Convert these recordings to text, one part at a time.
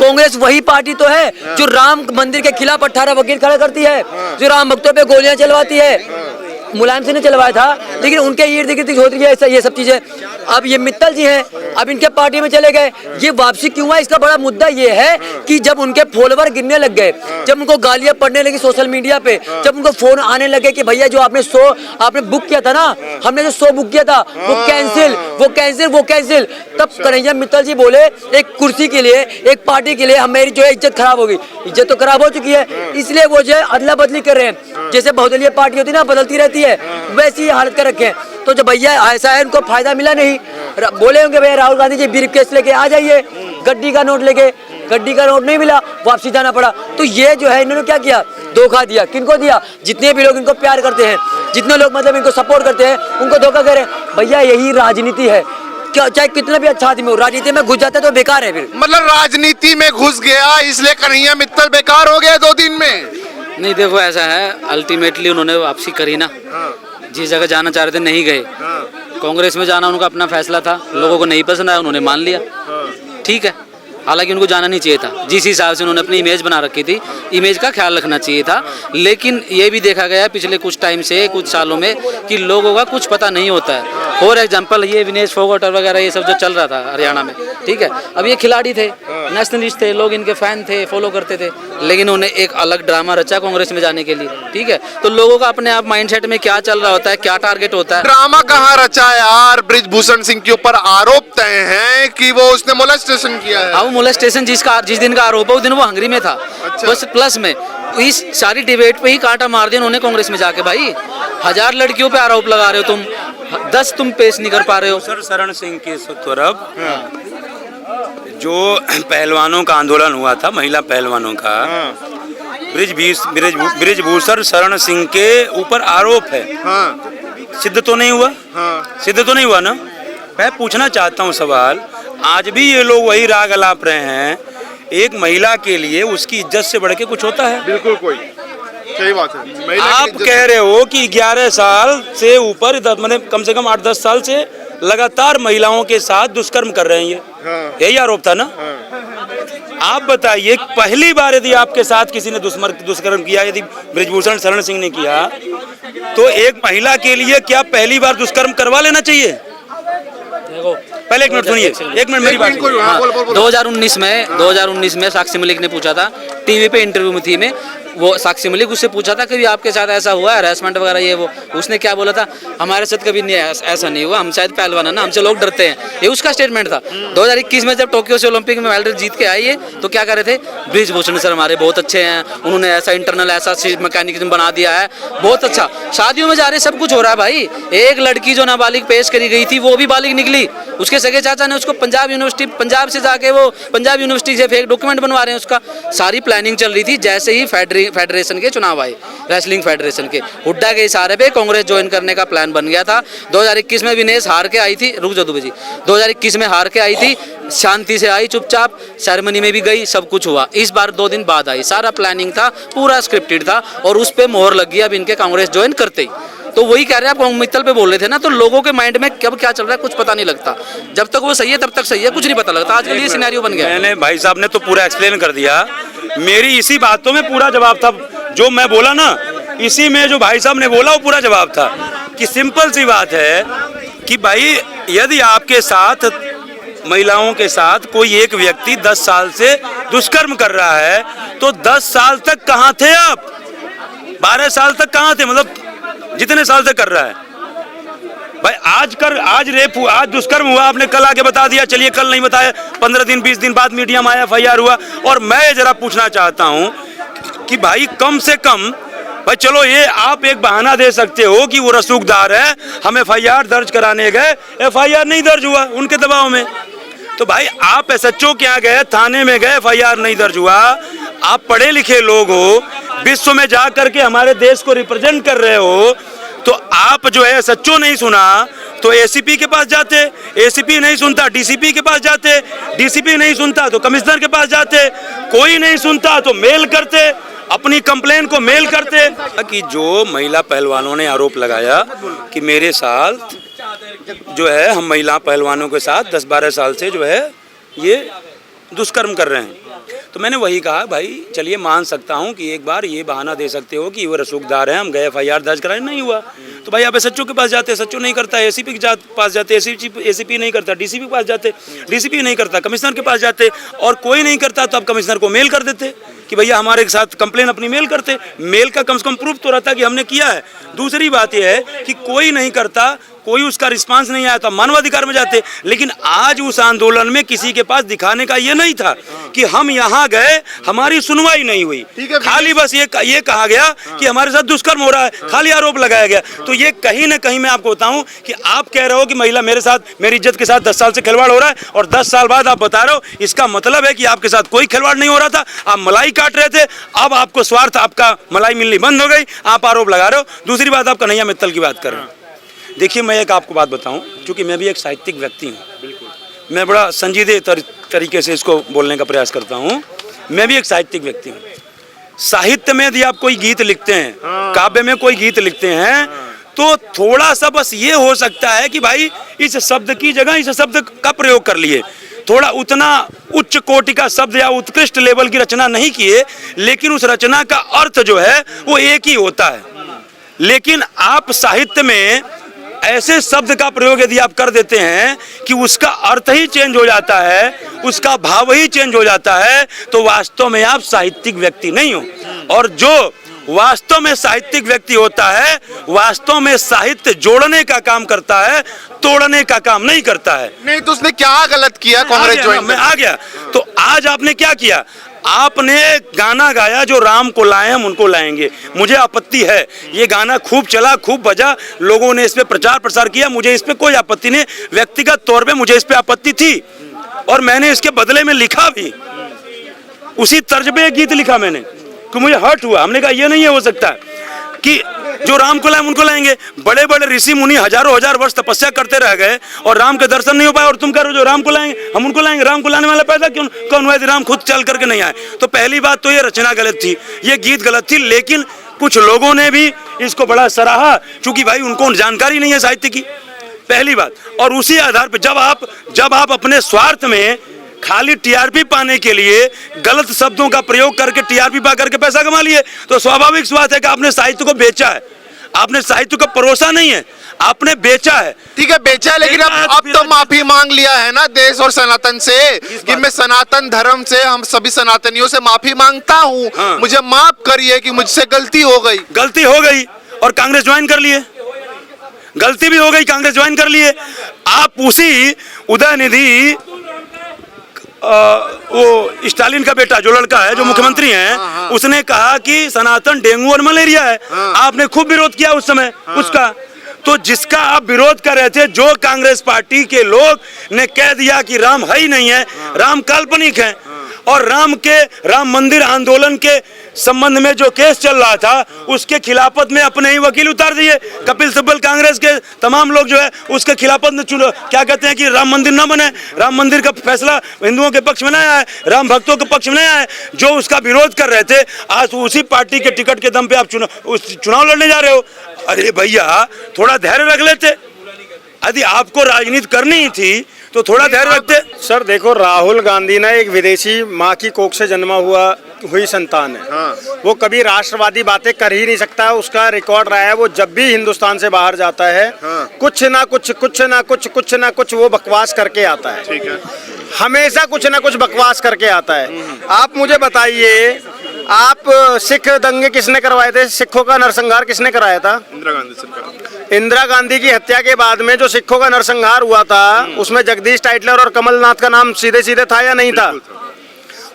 कांग्रेस वही पार्टी तो है जो राम मंदिर के खिलाफ 18 वकील खड़ा करती है, जो राम भक्तों पे गोलियां चलवाती है। मुलायम सिंह ने चलवाया था, लेकिन उनके इर्द गिर्द होती है ऐसा, ये सब चीजें। अब ये मित्तल जी हैं, अब इनके पार्टी में चले गए, ये वापसी क्यों हुआ? इसका बड़ा मुद्दा ये है कि जब उनके फॉलोवर गिरने लग गए, जब उनको गालियां पड़ने लगी सोशल मीडिया पे, जब उनको फोन आने लगे कि भैया जो आपने बुक किया था ना, हमने जो शो बुक किया था वो कैंसिल, तब कन्हैया मित्तल जी बोले एक कुर्सी के लिए, एक पार्टी के लिए हमारी जो है इज्जत खराब होगी। इज्जत तो खराब हो चुकी है, इसलिए वो जो है अदला बदली कर रहे हैं। जैसे बहुदलीय पार्टी होती है ना, बदलती रहती है, वैसी हालत कर रखे हैं। तो जब भैया ऐसा है, इनको फायदा मिला नहीं, बोले होंगे भैया राहुल गांधी जी ब्रीफकेस लेके आ जाइए, गड्डी का नोट लेके, गड्डी का नोट नहीं मिला, वापसी जाना पड़ा। तो ये जो है इन्होंने क्या किया? धोखा दिया। किनको दिया? जितने भी लोग इनको प्यार करते हैं, जितने लोग मतलब इनको सपोर्ट करते हैं, उनको धोखा करे। भैया यही राजनीति है, क्या चाहे कितना भी अच्छा आदमी हो, राजनीति में घुस जाता है तो बेकार है। फिर मतलब राजनीति में घुस गया इसलिए कन्हैया मित्तल बेकार हो गया 2 दिन में? नहीं, देखो ऐसा है, अल्टीमेटली उन्होंने वापसी करी ना। जिस जगह जाना चाह रहे थे नहीं गए। कांग्रेस में जाना उनका अपना फैसला था, लोगों को नहीं पसंद आया, उन्होंने मान लिया, ठीक है। हालांकि उनको जाना नहीं चाहिए था, जिस हिसाब से उन्होंने अपनी इमेज बना रखी थी, इमेज का ख्याल रखना चाहिए था। लेकिन ये भी देखा गया पिछले कुछ टाइम से, कुछ सालों में, कि लोगों का कुछ पता नहीं होता है। फॉर एग्जाम्पल ये विनेश फोगाट वगैरह ये सब जो चल रहा था हरियाणा में, ठीक है, अब ये खिलाड़ी थे, नेशनलिस्ट थे, लोग इनके फैन थे, फॉलो करते थे, लेकिन उन्हें एक अलग ड्रामा रचा कांग्रेस में जाने के लिए, ठीक है। तो लोगों का अपने आप माइंडसेट में क्या चल रहा होता है, क्या टारगेट होता है। ड्रामा कहाँ रचा है यार? बृजभूषण सिंह के ऊपर आरोप तय हैं कि वो उसने मोलेस्टेशन किया है। हाँ, वो मोलेस्टेशन जिस दिन का आरोप है उस दिन वो हंगरी में था। अच्छा। बस प्लस में इस सारी डिबेट पे ही कांटा मार दिया उन्होंने कांग्रेस में जाके। भाई 1000 लड़कियों पे आरोप लगा रहे हो तुम, 10 तुम पेश नहीं कर पा रहे हो। सर शरण सिंह के तरफ जो पहलवानों का आंदोलन हुआ था, महिला पहलवानों का, बृजभूषण शरण सिंह के ऊपर आरोप है। सिद्ध तो नहीं हुआ? सिद्ध तो नहीं हुआ ना? मैं पूछना चाहता हूँ सवाल, आज भी ये लोग वही राग अलाप रहे हैं। एक महिला के लिए उसकी इज्जत से बढ़ के कुछ होता है? बिल्कुल कोई, सही बात है। आप कह रहे हो कि 11 साल से ऊपर, मतलब कम से कम 8-10 साल से लगातार महिलाओं के साथ दुष्कर्म कर रहे हैं ये। यही आरोप था ना? आप बताइए, पहली बार यदि आपके साथ किसी ने दुष्कर्म किया, यदि बृजभूषण शरण सिंह ने किया, तो एक महिला के लिए क्या पहली बार दुष्कर्म करवा लेना चाहिए? देखो पहले 1 मिनट सुनिए, 1 मिनट मेरी बात सुनिए। हाँ, 2019 में साक्षी मलिक ने पूछा था टीवी पे, इंटरव्यू में थी में, वो साक्षी मलिक उससे पूछा था कि आपके साथ ऐसा हुआ है, हैरेसमेंट वगैरह ये वो, उसने क्या बोला था? हमारे साथ कभी नहीं ऐसा नहीं हुआ, हम शायद पहलवान है ना, हमसे लोग डरते हैं, ये उसका स्टेटमेंट था। 2021 में जब टोक्यो से ओलंपिक में मेडल जीत के आई है, तो क्या कर रहे थे? बृजभूषण सर हमारे बहुत अच्छे हैं, उन्होंने ऐसा इंटरनल ऐसा मैकेनिज्म बना दिया है, बहुत अच्छा। शादियों में जा रहे, सब कुछ हो रहा है भाई। एक लड़की जो नाबालिग पेश करी गई थी, वो भी बालिग निकली, उसके सगे चाचा ने उसको पंजाब से जाके वो पंजाब यूनिवर्सिटी से फेक डॉक्यूमेंट बनवा रहे हैं उसका। सारी प्लानिंग चल रही थी। जैसे ही फेडरेशन के चुनाव आए, रेसलिंग फेडरेशन के, हुड्डा के इशारे पे कांग्रेस ज्वाइन करने का प्लान बन गया था। 2021 में विनेश हार के आई थी, रुक जाओ जी, 2021 में हार के आई थी, शांति से आई, चुपचाप सेरेमनी में भी गई, सब कुछ हुआ। इस बार 2 दिन बाद आई, सारा प्लानिंग था, पूरा स्क्रिप्टेड था, और उस पे मोहर लग गई अब इनके कांग्रेस ज्वाइन करते ही। तो वही कह रहे हैं, आप मित्तल पे बोल रहे थे ना, तो लोगों के माइंड में कब क्या चल रहा है कुछ पता नहीं लगता। जब तक वो सही है तब तक सही है, कुछ नहीं पता लगता। आज के लिए सिनेरियो बन गया। मैंने, भाई साहब ने तो पूरा एक्सप्लेन कर दिया, मेरी इसी बातों में पूरा जवाब था। जो मैं बोला ना, इसी में जो भाई साहब ने बोला वो पूरा जवाब था, कि सिंपल सी बात है कि भाई यदि आपके साथ, महिलाओं के साथ कोई एक व्यक्ति 10 साल से दुष्कर्म कर रहा है, तो 10 साल तक कहाँ थे आप? 12 साल तक कहाँ थे? मतलब जितने साल से कर रहा है भाई। आज दुष्कर्म हुआ, आपने कल आके बता दिया, चलिए कल नहीं बताया, 15 दिन 20 दिन बाद मीडिया में आया, FIR हुआ। और मैं जरा पूछना चाहता हूँ कि भाई कम से कम, भाई चलो ये आप एक बहाना दे सकते हो कि वो रसूखदार है, हम FIR दर्ज कराने गए, FIR नहीं दर्ज हुआ उनके दबाव में। तो भाई आप SHO के यहाँ गए, थाने में गए, FIR नहीं दर्ज हुआ। आप पढ़े लिखे लोग हो, विश्व में जा करके हमारे देश को रिप्रेजेंट कर रहे हो, तो आप जो है SHO नहीं सुना तो ACP के पास जाते, ACP नहीं सुनता DCP के पास जाते, DCP नहीं सुनता तो कमिश्नर के पास जाते, कोई नहीं सुनता तो मेल करते, अपनी कंप्लेन को मेल करते। कि जो महिला पहलवानों ने आरोप लगाया कि मेरे साथ जो है, हम महिला पहलवानों के साथ 10-12 साल से जो है ये दुष्कर्म कर रहे हैं, तो मैंने वही कहा, भाई चलिए मान सकता हूँ कि एक बार ये बहाना दे सकते हो कि वो रसूखदार हैं, हम गए FIR दर्ज कराने, नहीं हुआ तो भाई आप SHO के पास जाते, SHO नहीं करता, ACP के पास जाते, ACP नहीं करता, DCP के पास जाते, DCP नहीं करता, कमिश्नर के पास जाते, और कोई नहीं करता तो आप कमिश्नर को मेल कर देते कि भैया हमारे साथ कंप्लेन अपनी मेल करते। मेल का कम से कम प्रूफ तो रहता कि हमने किया है। दूसरी बात यह है कि कोई नहीं करता, कोई उसका रिस्पांस नहीं आया तो मानवाधिकार में जाते। लेकिन आज उस आंदोलन में किसी के पास दिखाने का ये नहीं था कि हम यहाँ गए, हमारी सुनवाई नहीं हुई, खाली बस ये कहा गया कि हमारे साथ दुष्कर्म हो रहा है, खाली आरोप लगाया गया। तो ये कहीं ना कहीं मैं आपको बताऊं कि आप कह रहे हो कि महिला मेरे साथ, मेरी इज्जत के साथ 10 साल से खिलवाड़ हो रहा है, और 10 साल बाद आप बता रहे हो, इसका मतलब है कि आपके साथ कोई खिलवाड़ नहीं हो रहा था, आप मलाई काट रहे थे, अब आपको स्वार्थ, आपका मलाई मिलनी बंद हो गई, आप आरोप लगा रहे हो। दूसरी बात, आप कन्हैया मित्तल की बात कर रहे हो। देखिए मैं एक आपको बात बताऊं, क्योंकि मैं भी एक साहित्यिक व्यक्ति हूं, मैं बड़ा संजीदे तरीके से इसको बोलने का प्रयास करता हूं। मैं भी एक साहित्यिक व्यक्ति हूं। साहित्य में यदि आप कोई गीत लिखते हैं, काव्य में कोई गीत लिखते हैं, तो थोड़ा सा बस ये हो सकता है कि भाई इस शब्द की जगह इस शब्द का प्रयोग कर लिए, थोड़ा उतना उच्च कोटि का शब्द या उत्कृष्ट लेवल की रचना नहीं किए, लेकिन उस रचना का अर्थ जो है वो एक ही होता है। लेकिन आप साहित्य में ऐसे शब्द का प्रयोग यदि आप कर देते हैं कि उसका अर्थ ही चेंज हो जाता है, उसका भाव ही चेंज हो जाता है, तो वास्तव में आप साहित्यिक व्यक्ति नहीं हो। और जो वास्तव में साहित्यिक व्यक्ति होता है, वास्तव में साहित्य जोड़ने का काम करता है, तोड़ने का काम नहीं करता है। नहीं तो उसने क्या गलत किया कांग्रेस ज्वाइन? मैं आ गया। तो आज आपने क्या किया? आपने गाना गाया जो राम को लाए हम उनको लाएंगे। मुझे आपत्ति है, ये गाना खूब चला, खूब बजा, लोगों ने इस पे प्रचार प्रसार किया, मुझे इस पे कोई आपत्ति नहीं। व्यक्तिगत तौर पे मुझे इस पे आपत्ति थी और मैंने इसके बदले में लिखा भी, उसी तर्ज पे एक गीत लिखा मैंने, कि मुझे हर्ट हुआ। हमने कहा ये नहीं हो सकता कि जो राम को लाए उनको लाएंगे। बड़े बड़े ऋषि मुनि हजारों हजार वर्ष तपस्या करते रह गए और राम के दर्शन नहीं हो पाए, और तुम कह रहे हो जो राम को लाएंगे हम उनको लाएंगे। राम को लाने वाला पैदा क्यों कौन हुआ? राम खुद चल करके नहीं आए। तो पहली बात तो ये रचना गलत थी, ये गीत गलत थी। लेकिन कुछ लोगों ने भी इसको बड़ा सराहा, क्योंकि भाई उनको जानकारी नहीं है साहित्य की, पहली बात। और उसी आधार पर जब आप अपने स्वार्थ में खाली टीआरपी पाने के लिए गलत शब्दों का प्रयोग करके टीआरपी पा करके पैसा कमा लिए, तो स्वाभाविक सी बात है कि आपने साहित्य को बेचा है। आपने साहित्य को परोसा नहीं है, आपने बेचा है। ठीक है, बेचा है, लेकिन अब तो माफी मांग लिया है ना देश और सनातन से कि मैं सनातन धर्म से, हम सभी सनातनियों से माफी मांगता हूँ। हाँ। मुझे माफ करिए कि मुझसे गलती हो गई। गलती हो गई और कांग्रेस ज्वाइन कर लिए, गलती भी हो गई, कांग्रेस ज्वाइन कर लिए। आप उसी उदयनिधि, वो स्टालिन का बेटा जो लड़का है, जो मुख्यमंत्री हैं, उसने कहा कि सनातन डेंगू और मलेरिया है। आपने खूब विरोध किया उस समय उसका। तो जिसका आप विरोध कर रहे थे, जो कांग्रेस पार्टी के लोग ने कह दिया कि राम है ही नहीं है, राम काल्पनिक है, और राम मंदिर आंदोलन के संबंध में जो केस चल रहा था उसके खिलाफत में अपने ही वकील उतार दिए। कपिल सिब्बल, कांग्रेस के तमाम लोग जो है उसके खिलाफत में क्या कहते हैं कि राम मंदिर न बने। राम मंदिर का फैसला हिंदुओं के पक्ष में नहीं आया है, राम भक्तों के पक्ष में नहीं आया है। जो उसका विरोध कर रहे थे, आज उसी पार्टी के टिकट के दम पे आप चुनाव लड़ने जा रहे हो। अरे भैया थोड़ा धैर्य रख लेते, यदि आपको राजनीति करनी थी तो थोड़ा धैर्य रखते। सर देखो, राहुल गांधी ना एक विदेशी माँ की कोख से जन्मा हुई संतान है। हाँ। वो कभी राष्ट्रवादी बातें कर ही नहीं सकता, उसका रिकॉर्ड रहा है। वो जब भी हिंदुस्तान से बाहर जाता है, हाँ। कुछ ना कुछ वो बकवास करके आता है। ठीक है। हमेशा कुछ ना कुछ बकवास करके आता है। आप मुझे बताइए, आप सिख दंगे किसने करवाए थे? सिखों का नरसंहार किसने कराया था? इंदिरा गांधी की हत्या के बाद में जो सिखों का नरसंहार हुआ था, उसमें जगदीश टाइटलर और कमलनाथ का नाम सीधे सीधे था या नहीं था?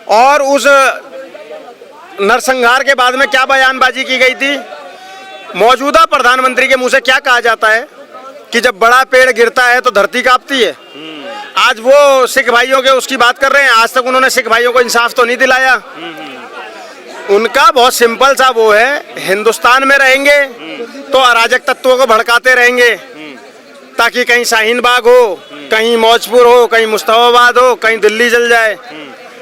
और उस नरसंहार के बाद में क्या बयानबाजी की गई थी? मौजूदा प्रधानमंत्री के मुंह से क्या कहा जाता है कि जब बड़ा पेड़ गिरता है तो धरती कांपती है। आज वो सिख भाइयों के उसकी बात कर रहे हैं। आज तक उन्होंने सिख भाइयों को इंसाफ तो नहीं दिलाया। उनका बहुत सिंपल सा वो है, हिंदुस्तान में रहेंगे तो अराजक तत्वों को भड़काते रहेंगे, ताकि कहीं शाहीन बाग हो, कहीं मौजपुर हो, कहीं मुस्तफाबाद हो, कहीं दिल्ली जल जाए।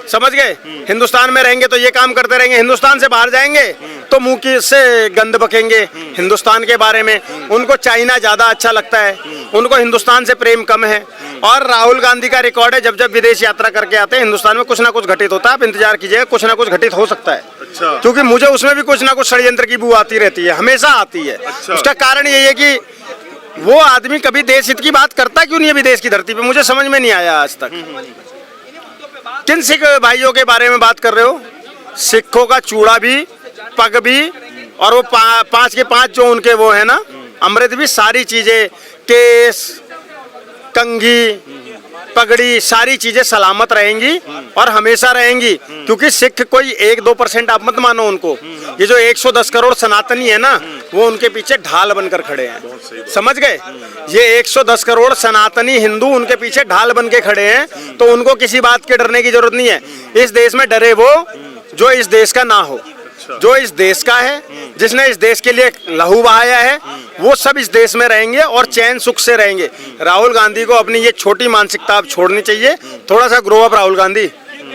समझ गए? हिंदुस्तान में रहेंगे तो ये काम करते रहेंगे, हिंदुस्तान से बाहर जाएंगे तो मुंह की से गंद बकेंगे हिंदुस्तान के बारे में। उनको चाइना ज्यादा अच्छा लगता है, उनको हिंदुस्तान से प्रेम कम है। और राहुल गांधी का रिकॉर्ड है, जब जब विदेश यात्रा करके आते हैं हिंदुस्तान में कुछ ना कुछ घटित होता है। आप इंतजार कीजिएगा, कुछ ना कुछ घटित हो सकता है। अच्छा। क्योंकि मुझे उसमें भी कुछ ना कुछ षड्यंत्र की बू आती रहती है, हमेशा आती है। अच्छा। उसका कारण यही है कि वो आदमी कभी देश हित की बात करता क्यों नहीं है विदेश की धरती पे, मुझे समझ में नहीं आया आज तक। किन सिख भाइयों के बारे में बात कर रहे हो? सिखों का चूड़ा भी, पग भी, और वो 5 के 5 जो उनके वो है ना अमृत भी, सारी चीजें, केस, कंघी, पगड़ी, सारी चीजें सलामत रहेंगी और हमेशा रहेंगी। क्योंकि सिख कोई 1-2% आप मत मानो उनको, ये जो 110 करोड़ सनातनी है ना, वो उनके पीछे ढाल बनकर खड़े हैं। समझ गए? ये 110 करोड़ सनातनी हिंदू उनके पीछे ढाल बन के खड़े हैं, तो उनको किसी बात के डरने की जरूरत नहीं है। इस देश में डरे वो जो इस देश का ना हो, जो इस देश का है, जिसने इस देश के लिए लहू बहाया है, वो सब इस देश में रहेंगे और चैन सुख से रहेंगे। राहुल गांधी को अपनी ये छोटी मानसिकता अब छोड़नी चाहिए। थोड़ा सा ग्रो अप राहुल गांधी।